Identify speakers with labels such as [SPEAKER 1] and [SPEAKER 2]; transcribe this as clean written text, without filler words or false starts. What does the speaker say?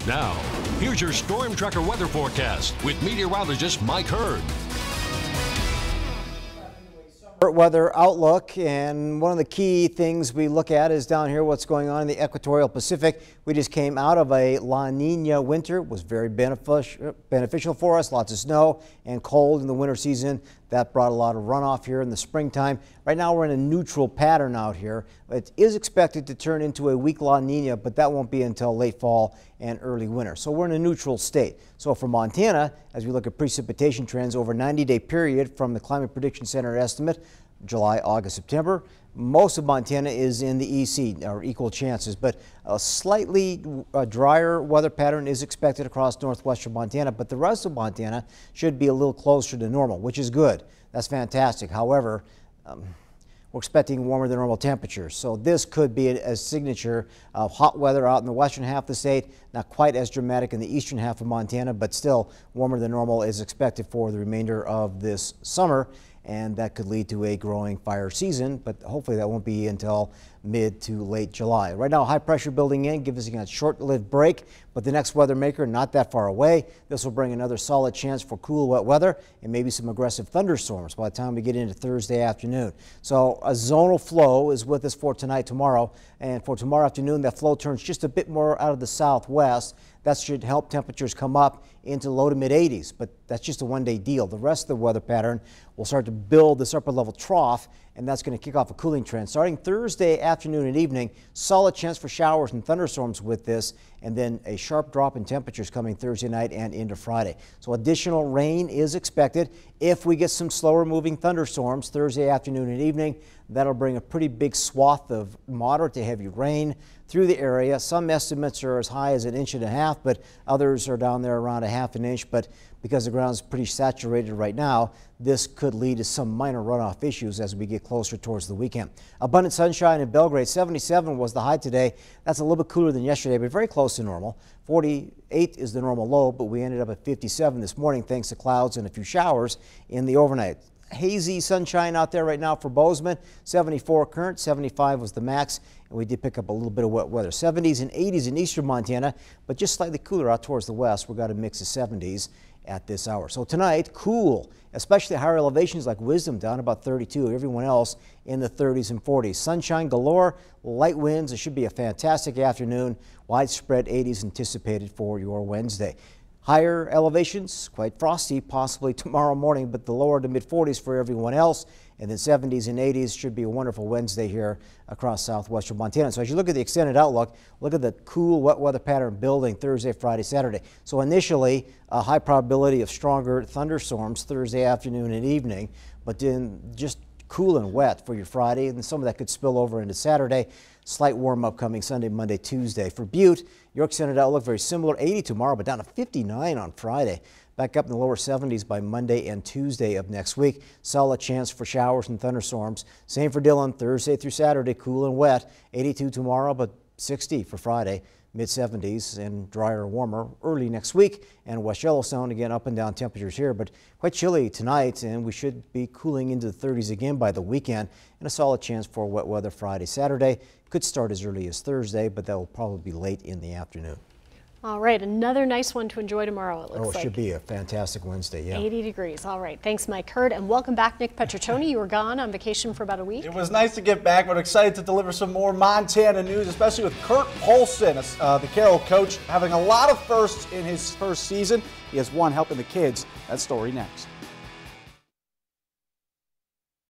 [SPEAKER 1] Now, here's your Storm Tracker weather forecast with meteorologist Mike Hurd.
[SPEAKER 2] Weather outlook, and one of the key things we look at is down here what's going on in the equatorial Pacific. We just came out of a La Nina winter. It was very beneficial for us. Lots of snow and cold in the winter season. That brought a lot of runoff here in the springtime. Right now we're in a neutral pattern out here. It is expected to turn into a weak La Nina, but that won't be until late fall and early winter. So we're in a neutral state. So for Montana, as we look at precipitation trends over a 90-day period from the Climate Prediction Center estimate, July, August, September, most of Montana is in the EC, or equal chances, but a slightly drier weather pattern is expected across northwestern Montana, but the rest of Montana should be a little closer to normal, which is good. That's fantastic. However, we're expecting warmer than normal temperatures, so this could be a signature of hot weather out in the western half of the state. Not quite as dramatic in the eastern half of Montana, but still warmer than normal is expected for the remainder of this summer, and that could lead to a growing fire season, but hopefully that won't be until mid to late July. Right now, high pressure building in, gives us a short-lived break, but the next weather maker not that far away. This will bring another solid chance for cool, wet weather and maybe some aggressive thunderstorms by the time we get into Thursday afternoon. So a zonal flow is with us for tonight, tomorrow, and for tomorrow afternoon, that flow turns just a bit more out of the southwest. That should help temperatures come up into low to mid 80s, but that's just a one-day deal. The rest of the weather pattern will start to build this upper level trough, and that's going to kick off a cooling trend. Starting Thursday afternoon and evening, solid chance for showers and thunderstorms with this, and then a sharp drop in temperatures coming Thursday night and into Friday. So additional rain is expected. If we get some slower moving thunderstorms Thursday afternoon and evening, that'll bring a pretty big swath of moderate to heavy rain through the area. Some estimates are as high as 1.5 inches, but others are down there around 1/2 inch. But because the ground is pretty saturated right now, this could lead to some minor runoff issues as we get closer towards the weekend. Abundant sunshine in Belgrade. 77 was the high today. That's a little bit cooler than yesterday, but very close to normal. 48 is the normal low, but we ended up at 57 this morning thanks to clouds and a few showers in the overnight. Hazy sunshine out there right now for Bozeman. 74 current, 75 was the max, and we did pick up a little bit of wet weather. 70s and 80s in eastern Montana, but just slightly cooler out towards the west. We've got a mix of 70s at this hour. So tonight, cool, especially higher elevations like Wisdom down about 32. Everyone else in the 30s and 40s. Sunshine galore, light winds. It should be a fantastic afternoon. Widespread 80s anticipated for your Wednesday. Higher elevations, quite frosty, possibly tomorrow morning, but the lower to mid-40s for everyone else. And then 70s and 80s should be a wonderful Wednesday here across southwestern Montana. So as you look at the extended outlook, look at the cool, wet weather pattern building Thursday, Friday, Saturday. So initially, a high probability of stronger thunderstorms Thursday afternoon and evening, but then just cool and wet for your Friday, and some of that could spill over into Saturday. Slight warm-up coming Sunday, Monday, Tuesday. For Butte, your extended outlook very similar, 80 tomorrow, but down to 59 on Friday. Back up in the lower 70s by Monday and Tuesday of next week. Solid chance for showers and thunderstorms. Same for Dillon, Thursday through Saturday, cool and wet. 82 tomorrow, but 60 for Friday. Mid-70s and drier and warmer early next week. And West Yellowstone, again, up and down temperatures here, but quite chilly tonight, and we should be cooling into the 30s again by the weekend, and a solid chance for wet weather Friday, Saturday. Could start as early as Thursday, but that will probably be late in the afternoon.
[SPEAKER 3] All right, another nice one to enjoy tomorrow, it looks like.
[SPEAKER 2] Oh, it should be a fantastic Wednesday, yeah.
[SPEAKER 3] 80 degrees. All right, thanks, Mike Hurd, and welcome back, Nick Petriccioni. You were gone on vacation for about a week.
[SPEAKER 4] It was nice to get back, but excited to deliver some more Montana news, especially with Kurt Polson, the Carroll coach, having a lot of firsts in his first season. He has one helping the kids. That story next.